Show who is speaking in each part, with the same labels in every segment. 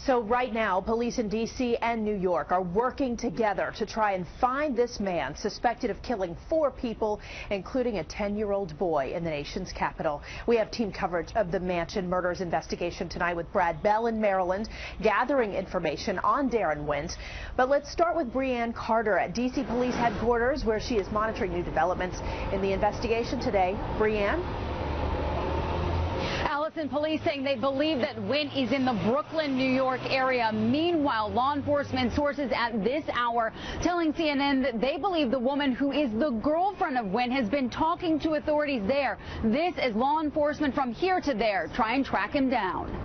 Speaker 1: So right now, police in D.C. and New York are working together to try and find this man suspected of killing 4 people, including a 10-year-old boy in the nation's capital. We have team coverage of the Mansion murders investigation tonight with Brad Bell in Maryland, gathering information on Darren Wint. But let's start with Breanne Carter at D.C. Police headquarters, where she is monitoring new developments in the investigation today. Breanne?
Speaker 2: Allison, police saying they believe that Wint is in the Brooklyn, New York area. Meanwhile, law enforcement sources at this hour telling CNN that they believe the woman who is the girlfriend of Wint has been talking to authorities there. This is law enforcement from here to there, try and track him down.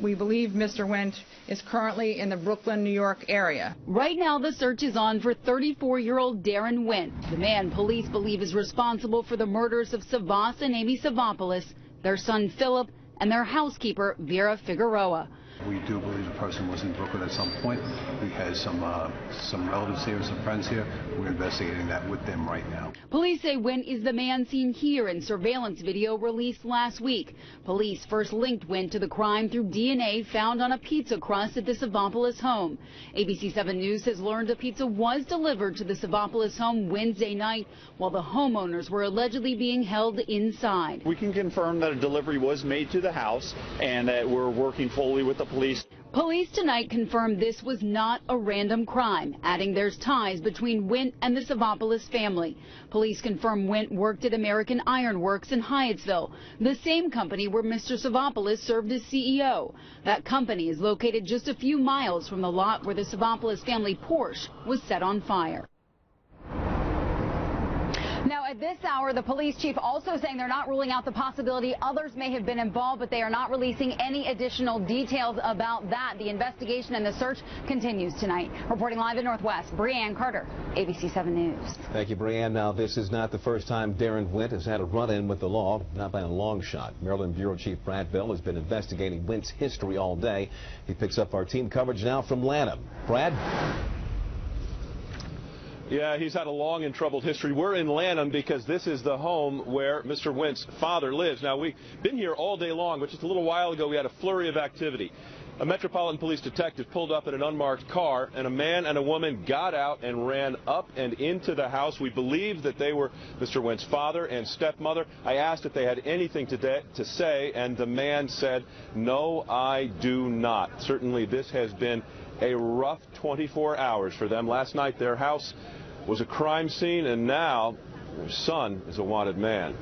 Speaker 3: We believe Mr. Wint is currently in the Brooklyn, New York area.
Speaker 2: Right now, the search is on for 34-year-old Darren Wint, the man police believe is responsible for the murders of Savas and Amy Savopoulos, their son Philip, and their housekeeper Vera Figueroa.
Speaker 4: We do believe the person was in Brooklyn at some point. We had some relatives here, some friends here. We're investigating that with them right now.
Speaker 2: Police say Wint is the man seen here in surveillance video released last week. Police first linked Wint to the crime through DNA found on a pizza crust at the Savopoulos home. ABC 7 News has learned a pizza was delivered to the Savopoulos home Wednesday night while the homeowners were allegedly being held inside.
Speaker 5: We can confirm that a delivery was made to the house and that we're working fully with the police.
Speaker 2: Police tonight confirmed this was not a random crime, adding there's ties between Wint and the Savopoulos family. Police confirm Wint worked at American Iron Works in Hyattsville, the same company where Mr. Savopoulos served as CEO. That company is located just a few miles from the lot where the Savopoulos family Porsche was set on fire. Now, at this hour, the police chief also saying they're not ruling out the possibility others may have been involved, but they are not releasing any additional details about that. The investigation and the search continues tonight. Reporting live in Northwest, Breanne Carter, ABC 7 News.
Speaker 6: Thank you, Breanne. Now, this is not the first time Darren Wint has had a run-in with the law, not by a long shot. Maryland Bureau Chief Brad Bell has been investigating Wint's history all day. He picks up our team coverage now from Lanham. Brad?
Speaker 7: Yeah, he's had a long and troubled history. We're in Lanham because this is the home where Mr. Wint's father lives. Now, we've been here all day long, but just a little while ago we had a flurry of activity. A Metropolitan Police detective pulled up in an unmarked car, and a man and a woman got out and ran up and into the house. We believe that they were Mr. Wint's father and stepmother. I asked if they had anything to say, and the man said, "No, I do not." Certainly this has been a rough 24 hours for them. Last night their house was a crime scene, and now their son is a wanted man.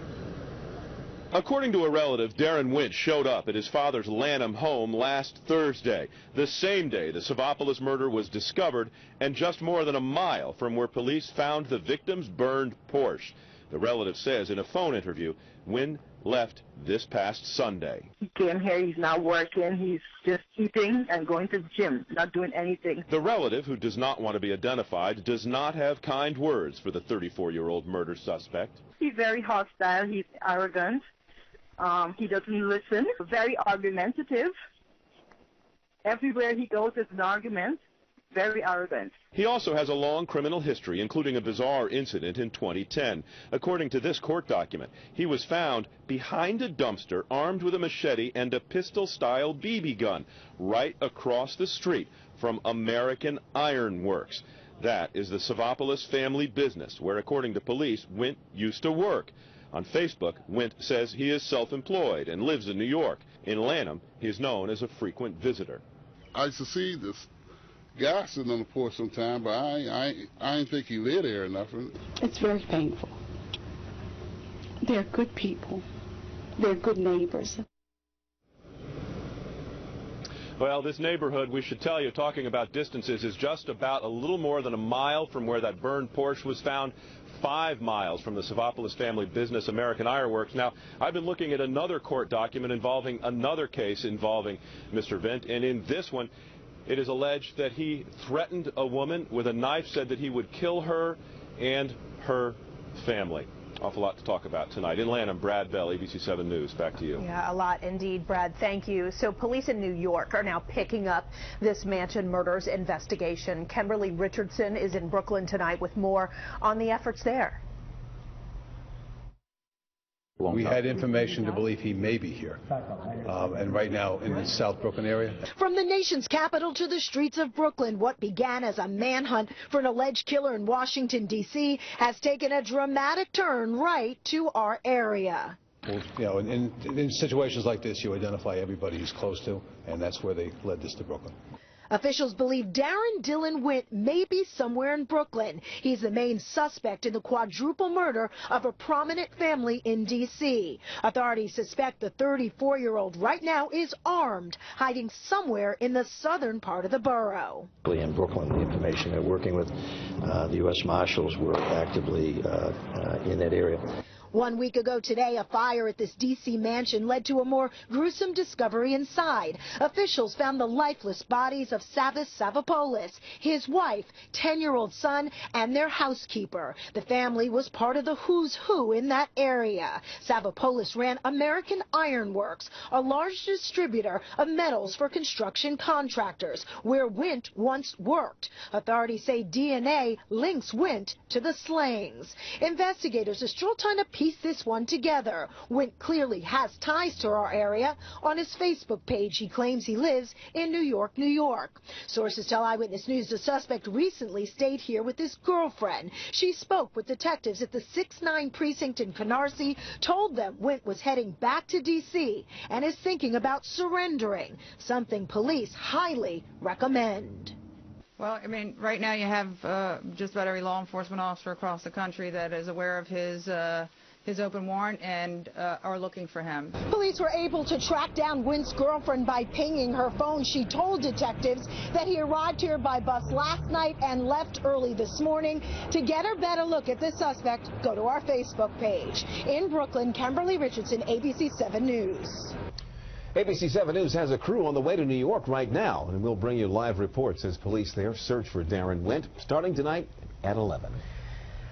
Speaker 7: According to a relative, Darren Wint showed up at his father's Lanham home last Thursday, the same day the Savopoulos murder was discovered, and just more than a mile from where police found the victim's burned Porsche. The relative says in a phone interview, Wint left this past Sunday.
Speaker 8: He came here, he's not working, he's just eating and going to the gym, not doing anything.
Speaker 7: The relative, who does not want to be identified, does not have kind words for the 34-year-old murder suspect.
Speaker 8: He's very hostile, he's arrogant, he doesn't listen, very argumentative. Everywhere he goes, it's an argument. Very arrogant.
Speaker 7: He also has a long criminal history, including a bizarre incident in 2010. According to this court document, he was found behind a dumpster armed with a machete and a pistol-style BB gun right across the street from American Iron Works. That is the Savopoulos family business, where, according to police, Wint used to work. On Facebook, Wint says he is self-employed and lives in New York. In Lanham, he is known as a frequent visitor.
Speaker 9: I used to see this guy sitting on the porch sometime, but I didn't think he lived there or nothing.
Speaker 10: It's very painful. They're good people. They're good neighbors.
Speaker 7: Well, this neighborhood, we should tell you, talking about distances, is just about a little more than a mile from where that burned Porsche was found, 5 miles from the Savopoulos family business, American Iron Works. Now, I've been looking at another court document involving another case involving Mr. Wint, and in this one, it is alleged that he threatened a woman with a knife, said that he would kill her and her family. Awful lot to talk about tonight. In Lanham, Brad Bell, ABC 7 News. Back to you.
Speaker 1: Yeah, a lot indeed, Brad. Thank you. So police in New York are now picking up this Mansion murders investigation. Kimberly Richardson is in Brooklyn tonight with more on the efforts there.
Speaker 4: We had information to believe he may be here, and right now in the South Brooklyn area.
Speaker 11: From the nation's capital to the streets of Brooklyn, what began as a manhunt for an alleged killer in Washington, D.C. has taken a dramatic turn right to our area.
Speaker 4: Well, you know, in situations like this, you identify everybody he's close to, and that's where they led this to Brooklyn.
Speaker 11: Officials believe Darren Dylan Wint may be somewhere in Brooklyn. He's the main suspect in the quadruple murder of a prominent family in D.C. Authorities suspect the 34-year-old right now is armed, hiding somewhere in the southern part of the borough.
Speaker 12: In Brooklyn, the information they're working with, the U.S. Marshals were actively in that area.
Speaker 11: 1 week ago today, a fire at this D.C. mansion led to a more gruesome discovery inside. Officials found the lifeless bodies of Savas Savopoulos, his wife, 10-year-old son, and their housekeeper. The family was part of the who's who in that area. Savopoulos ran American Iron Works, a large distributor of metals for construction contractors, where Wint once worked. Authorities say DNA links Wint to the slayings. Investigators are still trying to piece this one together. Wint clearly has ties to our area. On his Facebook page, he claims he lives in New York, New York. Sources tell Eyewitness News the suspect recently stayed here with his girlfriend. She spoke with detectives at the 6-9 precinct in Canarsie, told them Wint was heading back to D.C. and is thinking about surrendering, something police highly recommend.
Speaker 3: Well, I mean, right now you have just about every law enforcement officer across the country that is aware of his open warrant and are looking for him.
Speaker 11: Police were able to track down Wint's girlfriend by pinging her phone. She told detectives that he arrived here by bus last night and left early this morning. To get a better look at this suspect, go to our Facebook page. In Brooklyn, Kimberly Richardson, ABC 7 News.
Speaker 6: ABC 7 News has a crew on the way to New York right now, and we'll bring you live reports as police there search for Darren Wint starting tonight at 11.